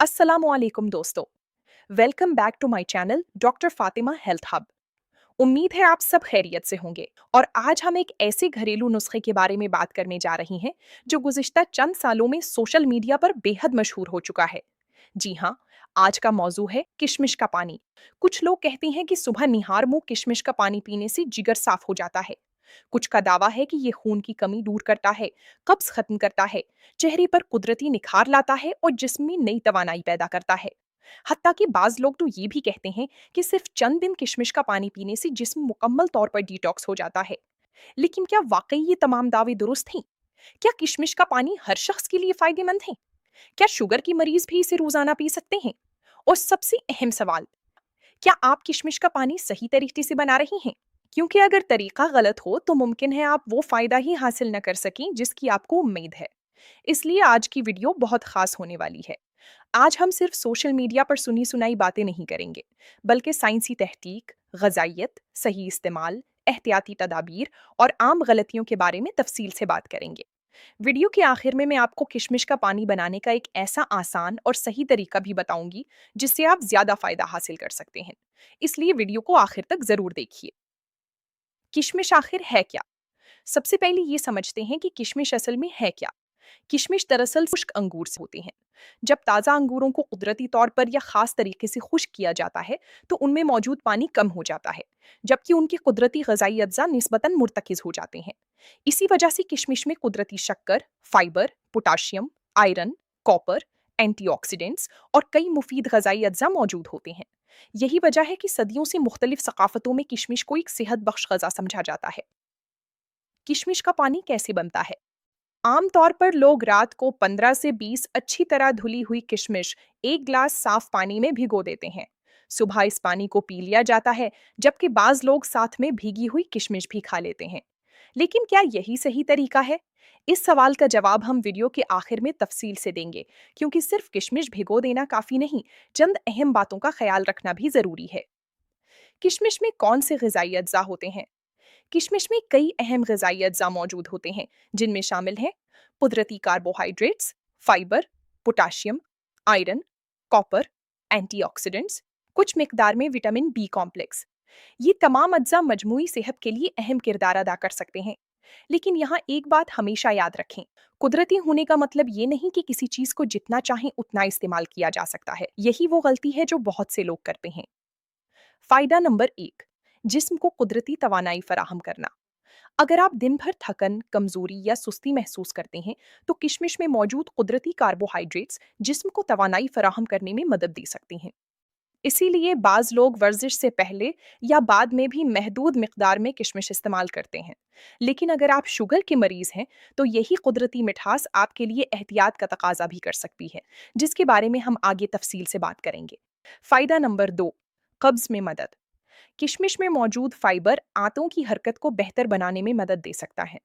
अस्सलामुअलैकुम दोस्तों। Welcome back to my channel doctor Fatima health hub. उम्मीद है आप सब खैरियत से होंगे और आज हम एक ऐसे घरेलू नुस्खे के बारे में बात करने जा रही हैं जो गुज़िश्ता चंद सालों में सोशल मीडिया पर बेहद मशहूर हो चुका है। जी हाँ, आज का मौजू है किशमिश का पानी। कुछ लोग कहते हैं कि सुबह निहार मुंह किशमिश का पानी पीने से जिगर साफ हो जाता है। कुछ का दावा है कि ये खून की कमी दूर करता है, कब्ज खत्म करता है, चेहरे पर कुदरती निखार लाता है और जिस्म में नई तवानाई पैदा करता है। हत्ता कि बाज लोग तो ये भी कहते हैं कि सिर्फ चंद दिन किशमिश का पानी पीने से जिस्म मुकम्मल तौर पर डिटॉक्स हो जाता है। लेकिन क्या वाकई ये तमाम दावे दुरुस्त हैं? क्या किशमिश का पानी हर शख्स के लिए फायदेमंद है? क्या शुगर की मरीज भी इसे रोजाना पी सकते हैं? और सबसे अहम सवाल, क्या आप किशमिश का पानी सही तरीके से बना रही हैं? क्योंकि अगर तरीका गलत हो तो मुमकिन है आप वो फायदा ही हासिल न कर सकें जिसकी आपको उम्मीद है। इसलिए आज की वीडियो बहुत खास होने वाली है। आज हम सिर्फ सोशल मीडिया पर सुनी सुनाई बातें नहीं करेंगे, बल्कि साइंसी तहकीक, ग़िज़ाइयत, सही इस्तेमाल, एहतियाती तदाबीर और आम गलतियों के बारे में तफसील से बात करेंगे। वीडियो के आखिर में मैं आपको किशमिश का पानी बनाने का एक ऐसा आसान और सही तरीका भी बताऊंगी जिससे आप ज़्यादा फ़ायदा हासिल कर सकते हैं। इसलिए वीडियो को आखिर तक ज़रूर देखिए। किशमिश आखिर है क्या? सबसे पहले ये समझते हैं कि किशमिश असल में है क्या। किशमिश दरअसल खुश्क अंगूर से होते हैं। जब ताज़ा अंगूरों को कुदरती तौर पर या ख़ास तरीके से खुश्क किया जाता है तो उनमें मौजूद पानी कम हो जाता है, जबकि उनके कुदरती ग़िज़ाई अज्जा निस्बतन मुर्तकिज़ हो जाते हैं। इसी वजह से किशमिश में कुदरती शक्कर, fibre, potassium, iron, copper, antioxidants और कई मुफीद ग़िज़ाई अज्जा मौजूद होते हैं। यही वजह है कि सदियों से मुख्तलिफ सकाफ़तों में किशमिश को एक सेहत बख्श ग़ज़ा समझा जाता है। किशमिश का पानी कैसे बनता है? आम तौर पर लोग रात को 15 से 20 अच्छी तरह धुली हुई किशमिश एक ग्लास साफ पानी में भिगो देते हैं। सुबह इस पानी को पी लिया जाता है, जबकि बाज लोग साथ में भीगी हुई किशमिश भी खा लेते हैं। लेकिन क्या यही सही तरीका है? इस सवाल का जवाब हम वीडियो के आखिर में तफसील से देंगे, क्योंकि सिर्फ किशमिश भिगो देना काफी नहीं, चंद अहम बातों का ख्याल रखना भी जरूरी है। किशमिश में कौन से ग़िज़ाई अज्जा होते हैं? किशमिश में कई अहम ग़िज़ाई अज्जा मौजूद होते हैं, जिनमें शामिल हैं कुदरती carbohydrates, fibre, potassium, iron, copper, antioxidants, कुछ मिकदार में विटामिन बी कॉम्प्लेक्स। ये तमाम अज्जा मजमूई सेहत के लिए अहम किरदार अदा कर सकते हैं। लेकिन यहाँ एक बात हमेशा याद रखें, कुदरती होने का मतलब ये नहीं कि किसी चीज़ को जितना चाहें उतना इस्तेमाल किया जा सकता है। यही वो गलती है जो बहुत से लोग करते हैं। फायदा नंबर 1, जिस्म को कुदरती तवानाई फराहम करना। अगर आप दिन भर थकन, कमजोरी या सुस्ती महसूस करते हैं, तो किशमिश में मौजूद कुदरती कार्बोहाइड्रेट्स जिस्म को तवानाई फराहम करने में मदद दे सकते हैं। इसीलिए बाज लोग वर्जिश से पहले या बाद में भी महदूद मिकदार में किशमिश इस्तेमाल करते हैं। लेकिन अगर आप शुगर के मरीज हैं, तो यही कुदरती मिठास आपके लिए एहतियात का तकाजा भी कर सकती है, जिसके बारे में हम आगे तफसील से बात करेंगे। फायदा नंबर 2, कब्ज में मदद। किशमिश में मौजूद फाइबर आंतों की हरकत को बेहतर बनाने में मदद दे सकता है।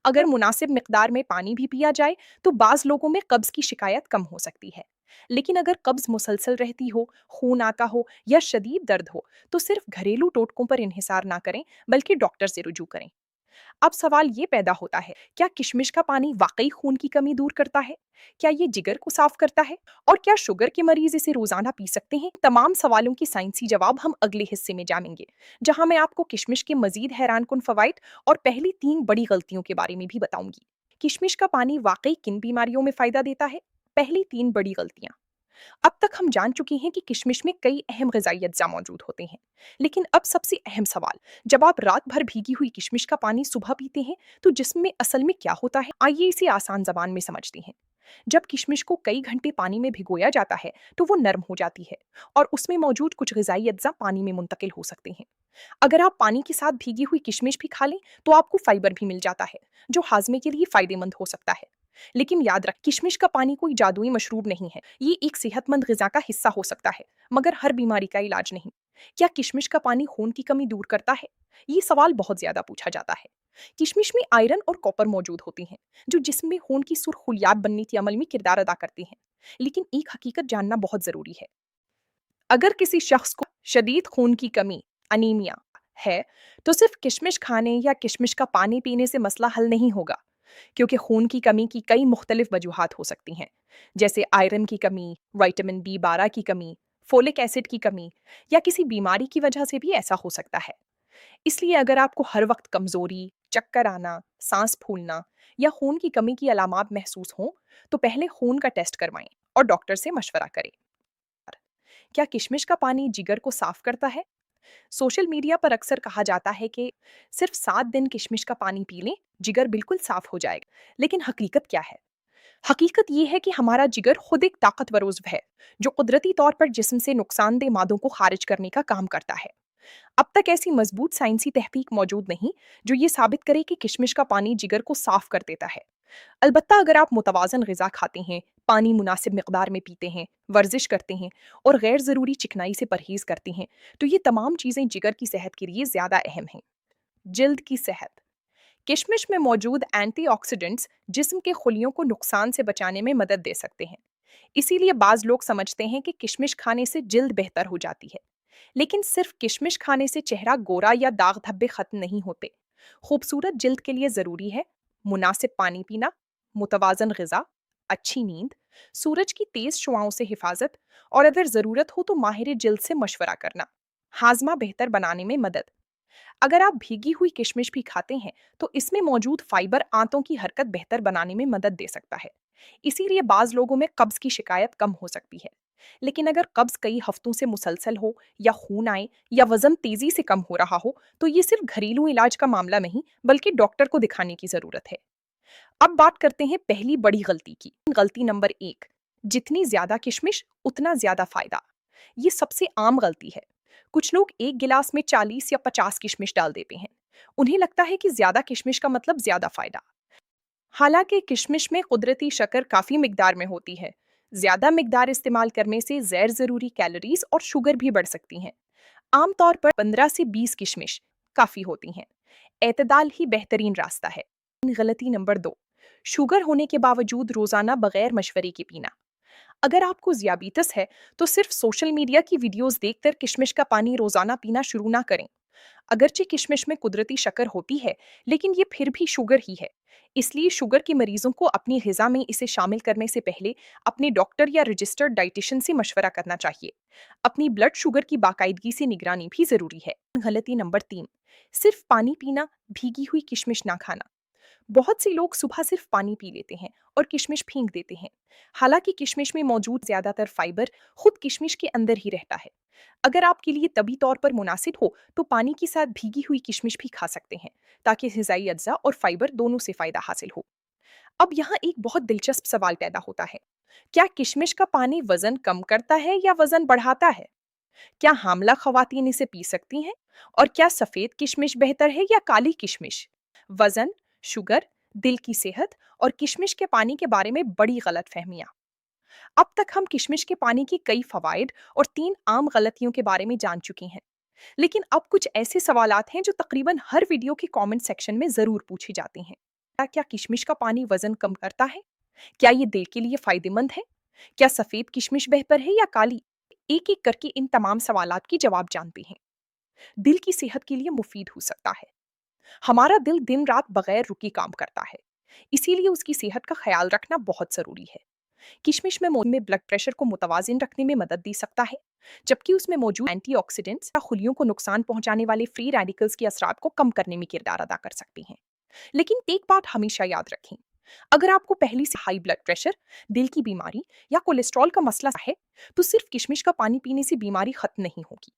अगर मुनासिब मिकदार में पानी भी पिया जाए तो बाज लोगों में कब्ज की शिकायत कम हो सकती है। लेकिन अगर कब्ज मुसलसल रहती हो, खून आता हो या शदीद दर्द हो, तो सिर्फ घरेलू टोटकों पर इन्हिसार ना करें, बल्कि डॉक्टर से रुजू करें। अब सवाल ये पैदा होता है, क्या किशमिश का पानी वाकई खून की कमी दूर करता है? क्या ये जिगर को साफ करता है? और क्या शुगर के मरीज इसे रोजाना पी सकते हैं? तमाम सवालों की साइंसी जवाब हम अगले हिस्से में जानेंगे, जहां मैं आपको किशमिश के मजीद हैरानकुन फवाइद और पहली 3 बड़ी गलतियों के बारे में भी बताऊंगी। किशमिश का पानी वाकई किन बीमारियों में फायदा देता है? पहली 3 बड़ी गलतियां। अब तक हम जान चुके हैं कि किशमिश में कई अहम ग़िज़ाई अज्जा मौजूद होते हैं। लेकिन अब सबसे अहम सवाल, जब आप रात भर भीगी हुई किशमिश का पानी सुबह पीते हैं, तो जिस्म में असल में क्या होता है? आइए इसे आसान ज़बान में समझते हैं। जब किशमिश को कई घंटे पानी में भिगोया जाता है, तो वो नरम हो जाती है और उसमें मौजूद कुछ ग़िज़ाई अज्जा पानी में मुंतकिल हो सकते हैं। अगर आप पानी के साथ भीगी हुई किशमिश भी खा लें, तो आपको फाइबर भी मिल जाता है, जो हाज़मे के लिए फ़ायदेमंद हो सकता है। लेकिन याद रख, किशमिश का पानी कोई जादुई मशरूब नहीं है। ये एक सेहतमंद ग़िज़ा का हिस्सा हो सकता है, मगर हर बीमारी का इलाज नहीं। क्या किशमिश का पानी खून की कमी दूर करता है? ये सवाल बहुत ज़्यादा पूछा जाता है। किशमिश में आयरन और कॉपर मौजूद होते हैं, जो जिस्म में खून की सुरखुलियात बनने के अमल में किरदार अदा करते हैं। लेकिन एक हकीकत जानना बहुत ज़रूरी है। अगर किसी शख्स को शदीद खून की कमी, अनीमिया है, तो सिर्फ किशमिश खाने या किशमिश का पानी पीने से मसला हल नहीं होगा, क्योंकि खून की कमी की कई मुख्तलिफ वजूहात हो सकती हैं, जैसे आयरन की कमी, विटामिन B12 की कमी, फोलिक एसिड की कमी या किसी बीमारी की वजह से भी ऐसा हो सकता है। इसलिए अगर आपको हर वक्त कमजोरी, चक्कर आना, सांस फूलना या खून की कमी की अलामात महसूस हों, तो पहले खून का टेस्ट करवाएं और डॉक्टर से मशवरा करें। क्या किशमिश का पानी जिगर को साफ करता है? सोशल मीडिया पर अक्सर कहा जाता है कि सिर्फ 7 दिन किशमिश का पानी पी लें, जिगर बिल्कुल साफ हो जाएगा। लेकिन हकीकत क्या है? हकीकत ये है कि हमारा जिगर खुद एक ताकतवर उज़्व है, जो कुदरती तौर पर जिस्म से नुकसानदेह मादों को खारिज करने का काम करता है। अब तक ऐसी मजबूत साइंसी तहकीक मौजूद नहीं जो ये साबित करे कि किशमिश का पानी जिगर को साफ कर देता है। अलबत्ता अगर आप मुतवाज़न ग़िज़ा खाते हैं, पानी मुनासिब मिकदार में पीते हैं, वर्जिश करते हैं और गैर ज़रूरी चिकनाई से परहेज़ करते हैं, तो ये तमाम चीज़ें जिगर की सेहत के लिए ज़्यादा अहम हैं। जिल्द की सेहत। किशमिश में मौजूद एंटीऑक्सीडेंट्स जिस्म के खुलियों को नुकसान से बचाने में मदद दे सकते हैं। इसीलिए बाज़ लोग समझते हैं कि किशमिश खाने से जिल्द बेहतर हो जाती है। लेकिन सिर्फ किशमिश खाने से चेहरा गोरा या दाग धब्बे खत्म नहीं होते। खूबसूरत जिल्द के लिए ज़रूरी है मुनासिब पानी पीना, मुतवाज़न ग़िज़ा, अच्छी नींद, सूरज की तेज़ शुआओं से हिफाजत और अगर ज़रूरत हो तो माहिर जिल्द से मशवरा करना। हाजमा बेहतर बनाने में मदद। अगर आप भीगी हुई किशमिश भी खाते हैं तो इसमें मौजूद फाइबर आंतों की हरकत बेहतर बनाने में मदद दे सकता है। इसीलिए बाज़ लोगों में कब्ज़ की शिकायत कम हो सकती है। लेकिन अगर कब्ज़ कई हफ्तों से मुसलसल हो या खून आए या वज़न तेज़ी से कम हो रहा हो, तो ये सिर्फ घरेलू इलाज का मामला नहीं बल्कि डॉक्टर को दिखाने की ज़रूरत है। अब बात करते हैं पहली बड़ी गलती की। गलती नंबर 1, जितनी ज्यादा किशमिश उतना ज्यादा फायदा। ये सबसे आम गलती है। कुछ लोग एक गिलास में 40 या 50 किशमिश डाल देते हैं। उन्हें लगता है कि ज्यादा किशमिश का मतलब ज्यादा फायदा। हालांकि किशमिश में कुदरती शक्कर काफी मिकदार में होती है। ज्यादा मिकदार इस्तेमाल करने से गैर जरूरी कैलोरीज और शुगर भी बढ़ सकती हैं। आमतौर पर 15 से 20 किशमिश काफी होती हैं। एतदाल ही बेहतरीन रास्ता है। गलती नंबर 2, शुगर होने के बावजूद रोजाना बगैर मशवरे के पीना। अगर आपको ज़ियाबीतस है तो सिर्फ सोशल मीडिया की वीडियोस देखकर किशमिश का पानी रोजाना पीना शुरू ना करें। अगरचे किशमिश में कुदरती शक्कर होती है, लेकिन ये फिर भी शुगर ही है। इसलिए शुगर के मरीजों को अपनी ग़िज़ा में इसे शामिल करने से पहले अपने डॉक्टर या रजिस्टर्ड डाइटिशियन से मशवरा करना चाहिए। अपनी ब्लड शुगर की बाकायदगी से निगरानी भी ज़रूरी है। गलती नंबर 3, सिर्फ पानी पीना, भीगी हुई किशमिश ना खाना। बहुत से लोग सुबह सिर्फ पानी पी लेते हैं और किशमिश फेंक देते हैं। हालांकि किशमिश में मौजूद ज्यादातर फाइबर खुद किशमिश के अंदर ही रहता है। अगर आपके लिए तबी तौर पर मुनासिब हो तो पानी के साथ भीगी हुई किशमिश भी खा सकते हैं, ताकि ग़िज़ाई अज्जा और फाइबर दोनों से फायदा हासिल हो। अब यहाँ एक बहुत दिलचस्प सवाल पैदा होता है, क्या किशमिश का पानी वजन कम करता है या वजन बढ़ाता है? क्या हामला खवातीन इसे पी सकती हैं? और क्या सफेद किशमिश बेहतर है या काली किशमिश? वजन, शुगर, दिल की सेहत और किशमिश के पानी के बारे में बड़ी गलत फहमियां। अब तक हम किशमिश के पानी की कई फवाइद और 3 आम गलतियों के बारे में जान चुके हैं। लेकिन अब कुछ ऐसे सवालात हैं जो तकरीबन हर वीडियो के कमेंट सेक्शन में जरूर पूछे जाते हैं। क्या किशमिश का पानी वजन कम करता है? क्या ये दिल के लिए फायदेमंद है? क्या सफेद किशमिश बेहतर है या काली? एक एक करके इन तमाम सवालात के जवाब जानते हैं। दिल की सेहत के लिए मुफीद हो सकता है। हमारा दिल दिन रात बगैर रुके काम करता है, इसीलिए उसकी सेहत का ख्याल रखना बहुत जरूरी है। किशमिश में मौजूद ब्लड प्रेशर को मुतवाजिन रखने में मदद दे सकता है, जबकि उसमें मौजूद एंटीऑक्सीडेंट्स खुलियों को नुकसान पहुंचाने वाले फ्री रेडिकल्स के असरात को कम करने में किरदार अदा कर सकते हैं। लेकिन एक बात हमेशा याद रखें, अगर आपको पहले से हाई ब्लड प्रेशर, दिल की बीमारी या कोलेस्ट्रॉल का मसला है, तो सिर्फ किशमिश का पानी पीने से बीमारी खत्म नहीं होगी।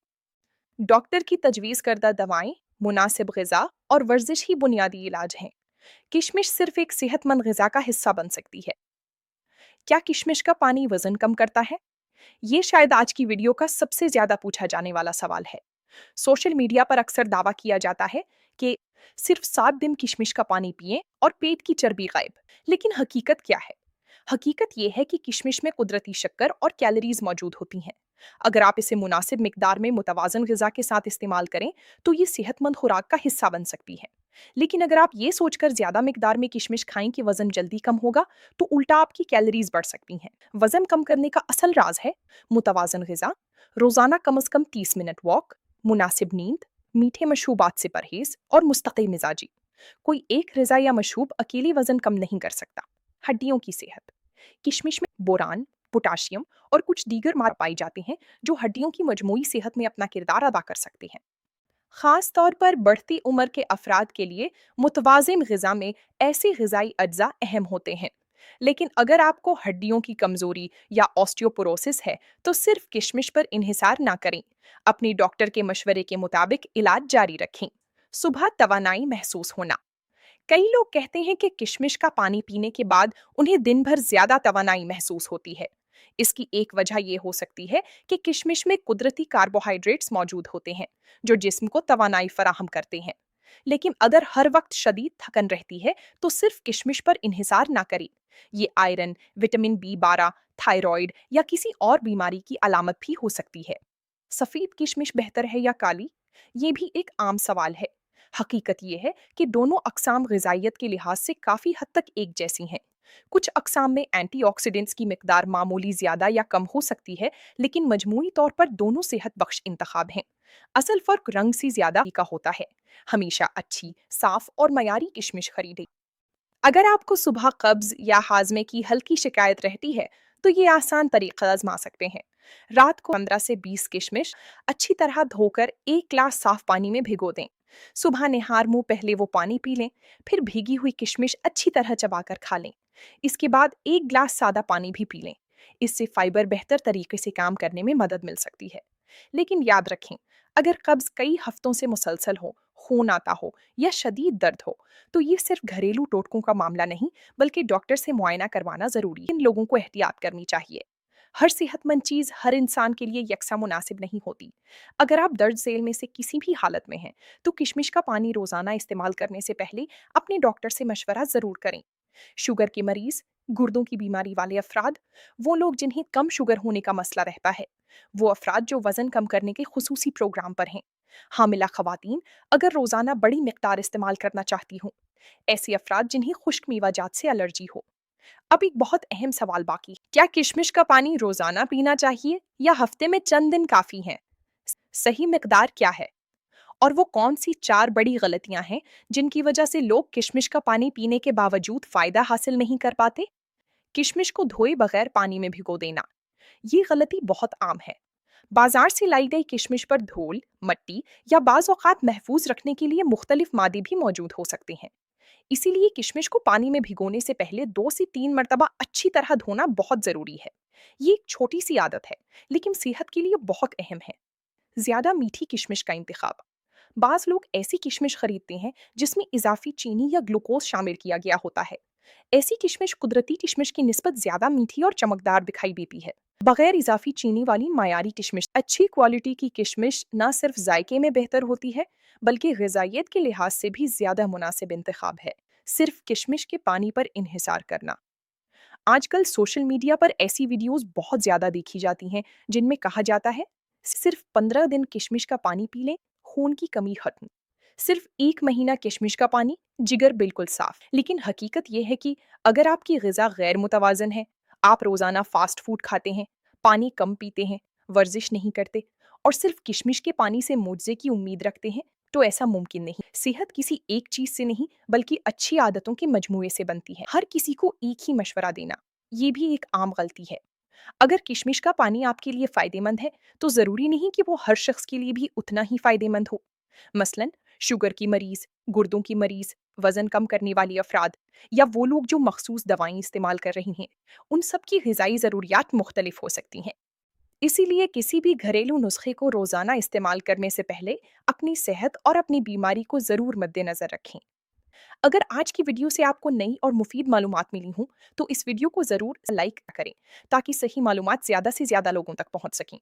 डॉक्टर की तजवीज़ करदा दवाएं, मुनासिब ग़िज़ा और वर्जिश ही बुनियादी इलाज हैं। किशमिश सिर्फ एक सेहतमंद ग़िज़ा का हिस्सा बन सकती है। क्या किशमिश का पानी वजन कम करता है? ये शायद आज की वीडियो का सबसे ज्यादा पूछा जाने वाला सवाल है। सोशल मीडिया पर अक्सर दावा किया जाता है कि सिर्फ 7 दिन किशमिश का पानी पिएं और पेट की चर्बी गायब। लेकिन हकीकत क्या है? हकीकत यह है कि किशमिश में कुदरती शक्कर और कैलोरीज मौजूद होती हैं। अगर आप इसे मुनासिब मिकदार में मुतवाजन ग़िज़ा के साथ इस्तेमाल करें तो ये सेहतमंद खुराक का हिस्सा बन सकती है। लेकिन अगर आप ये सोचकर ज्यादा मिकदार में किशमिश खाएं कि वजन जल्दी कम होगा, तो उल्टा आपकी कैलोरीज बढ़ सकती हैं। वजन कम करने का असल राज है मुतवाजन ग़िज़ा, रोजाना कम से कम 30 मिनट वॉक, मुनासिब नींद, मीठे मशरूबात से परहेज और मुस्तकिल मिजाजी। कोई एक ग़िज़ा या मशरूब अकेले वजन कम नहीं कर सकता। हड्डियों की सेहत। किशमिश में बोरान, पोटाशियम और कुछ दीगर माद पाए जाते हैं जो हड्डियों की मजमूई सेहत में अपना किरदार अदा कर सकते हैं। खास तौर पर बढ़ती उम्र के अफराद के लिए मुतवाजिन ग़िज़ा में ऐसे ग़िज़ाई अज्जा अहम होते हैं। लेकिन अगर आपको हड्डियों की कमज़ोरी या ऑस्टियोपोरोसिस है, तो सिर्फ किशमिश पर इन्हिसार ना करें। अपने डॉक्टर के मशवरे के मुताबिक इलाज जारी रखें। सुबह तवानाई महसूस होना। कई लोग कहते हैं कि किशमिश का पानी पीने के बाद उन्हें दिन भर ज्यादा तवानाई महसूस होती है। इसकी एक वजह यह हो सकती है कि किशमिश में कुदरती कार्बोहाइड्रेट्स मौजूद होते हैं जो जिस्म को तवानाई फराहम करते हैं। लेकिन अगर हर वक्त शदीद थकन रहती है तो सिर्फ किशमिश पर इन्हिसार ना करें। ये आयरन, विटामिन बी 12, थायराइड या किसी और बीमारी की अलामत भी हो सकती है। सफेद किशमिश बेहतर है या काली? ये भी एक आम सवाल है। हकीकत यह है कि दोनों अक़साम ग़िज़ाइयत के लिहाज से काफ़ी हद तक एक जैसी हैं। कुछ अक़साम में एंटीऑक्सीडेंट्स की मिकदार मामूली ज़्यादा या कम हो सकती है, लेकिन मजमूई तौर पर दोनों सेहत बख्श इंतखाब हैं। असल फ़र्क रंग से ज़्यादा का होता है। हमेशा अच्छी, साफ़ और मयारी किशमिश खरीदें। अगर आपको सुबह कब्ज़ या हाज़मे की हल्की शिकायत रहती है, तो ये आसान तरीक़ा आज़मा सकते हैं। रात को 15 से 20 किशमिश अच्छी तरह धोकर एक ग्लास साफ़ पानी में भिगो दें। सुबह निहार मुंह पहले वो पानी पी लें, फिर भीगी हुई किशमिश अच्छी तरह चबाकर खा लें। इसके बाद एक ग्लास सादा पानी भी पी लें। इससे फाइबर बेहतर तरीके से काम करने में मदद मिल सकती है। लेकिन याद रखें, अगर कब्ज़ कई हफ्तों से मुसलसल हो, खून आता हो या शदीद दर्द हो, तो ये सिर्फ घरेलू टोटकों का मामला नहीं, बल्कि डॉक्टर से मुआयना करवाना ज़रूरी है। इन लोगों को एहतियात करनी चाहिए। हर सेहतमंद चीज़ हर इंसान के लिए यकसा मुनासिब नहीं होती। अगर आप दर्द झेल में से किसी भी हालत में हैं, तो किशमिश का पानी रोज़ाना इस्तेमाल करने से पहले अपने डॉक्टर से मशवरा ज़रूर करें। शुगर के मरीज़, गुर्दों की बीमारी वाले अफराद, वो लोग जिन्हें कम शुगर होने का मसला रहता है, वो अफराद जो वज़न कम करने के खुसूसी प्रोग्राम पर हैं, हामिला ख़वातीन अगर रोज़ाना बड़ी मिक़दार इस्तेमाल करना चाहती हों, ऐसे अफराद जिन्हें खुश्क मेवाजात से एलर्जी हो। अब एक बहुत अहम सवाल बाकी, क्या किशमिश का पानी रोज़ाना पीना चाहिए या हफ्ते में चंद दिन काफ़ी हैं? सही मिक़दार क्या है? और वो कौन सी 4 बड़ी गलतियां हैं जिनकी वजह से लोग किशमिश का पानी पीने के बावजूद फ़ायदा हासिल नहीं कर पाते? किशमिश को धोए बगैर पानी में भिगो देना, ये गलती बहुत आम है। बाजार से लाई गई किशमिश पर धूल, मिट्टी या बाज़ औक़ात महफूज रखने के लिए मुख्तलिफ मादे भी मौजूद हो सकते हैं। इसीलिए किशमिश को पानी में भिगोने से पहले 2 से 3 मरतबा अच्छी तरह धोना बहुत ज़रूरी है। ये एक छोटी सी आदत है, लेकिन सेहत के लिए बहुत अहम है। ज़्यादा मीठी किशमिश का इंतखाब। बाज़ लोग ऐसी किशमिश खरीदते हैं जिसमें इजाफी चीनी या ग्लूकोज शामिल किया गया होता है। ऐसी किशमिश कुदरती किशमिश की निस्बत ज़्यादा मीठी और चमकदार दिखाई देती है। बगैर इजाफी चीनी वाली मायारी किशमिश, अच्छी क्वालिटी की किशमिश न सिर्फ जायके में बेहतर होती है, बल्कि ग़िज़ाइयत के लिहाज से भी ज़्यादा मुनासिब इंतखाब है। सिर्फ किशमिश के पानी पर इन्हिसार करना। आजकल सोशल मीडिया पर ऐसी वीडियोस बहुत ज़्यादा देखी जाती हैं जिनमें कहा जाता है, सिर्फ 15 दिन किशमिश का पानी पी लें, खून की कमी खत्म। सिर्फ 1 महीना किशमिश का पानी, जिगर बिल्कुल साफ। लेकिन हकीकत यह है कि अगर आपकी ग़िज़ा गैर मुतवाज़न है, आप रोज़ाना फ़ास्ट फूड खाते हैं, पानी कम पीते हैं, वर्जिश नहीं करते और सिर्फ किशमिश के पानी से मुआवजे की उम्मीद रखते हैं, तो ऐसा मुमकिन नहीं। सेहत किसी एक चीज़ से नहीं, बल्कि अच्छी आदतों के मजमूए से बनती है। हर किसी को एक ही मशवरा देना, ये भी एक आम गलती है। अगर किशमिश का पानी आपके लिए फ़ायदेमंद है, तो ज़रूरी नहीं कि वो हर शख्स के लिए भी उतना ही फ़ायदेमंद हो। मसलन, शुगर की मरीज़, गुर्दों की मरीज़, वज़न कम करने वाली अफराद या वो लोग जो मखसूस दवाएँ इस्तेमाल कर रही हैं, उन सब की ग़िज़ाई ज़रूरियात मुख्तलिफ हो सकती हैं। इसीलिए किसी भी घरेलू नुस्खे को रोज़ाना इस्तेमाल करने से पहले अपनी सेहत और अपनी बीमारी को ज़रूर मद्देनज़र रखें। अगर आज की वीडियो से आपको नई और मुफीद मालूमात मिली हों, तो इस वीडियो को ज़रूर लाइक करें ताकि सही मालूमात ज़्यादा से ज़्यादा लोगों तक पहुंच सकें।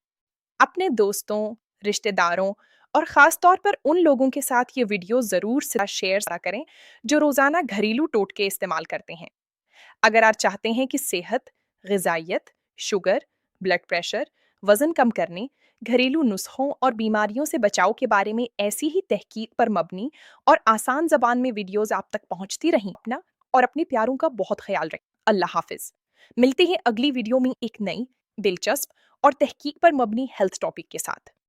अपने दोस्तों, रिश्तेदारों और ख़ास तौर पर उन लोगों के साथ ये वीडियो ज़रूर से शेयर करें जो रोज़ाना घरेलू टोटके इस्तेमाल करते हैं। अगर आप चाहते हैं कि सेहत, ग़िज़ाइयत, शुगर, ब्लड प्रेशर, वज़न कम करने, घरेलू नुस्खों और बीमारियों से बचाव के बारे में ऐसी ही तहकीक पर मबनी और आसान ज़बान में वीडियोज़ आप तक पहुँचती रहें, अपना और अपने प्यारों का बहुत ख्याल रखें। अल्लाह हाफ़िज़। मिलते हैं अगली वीडियो में एक नई, दिलचस्प और तहकीक पर मबनी हेल्थ टॉपिक के साथ।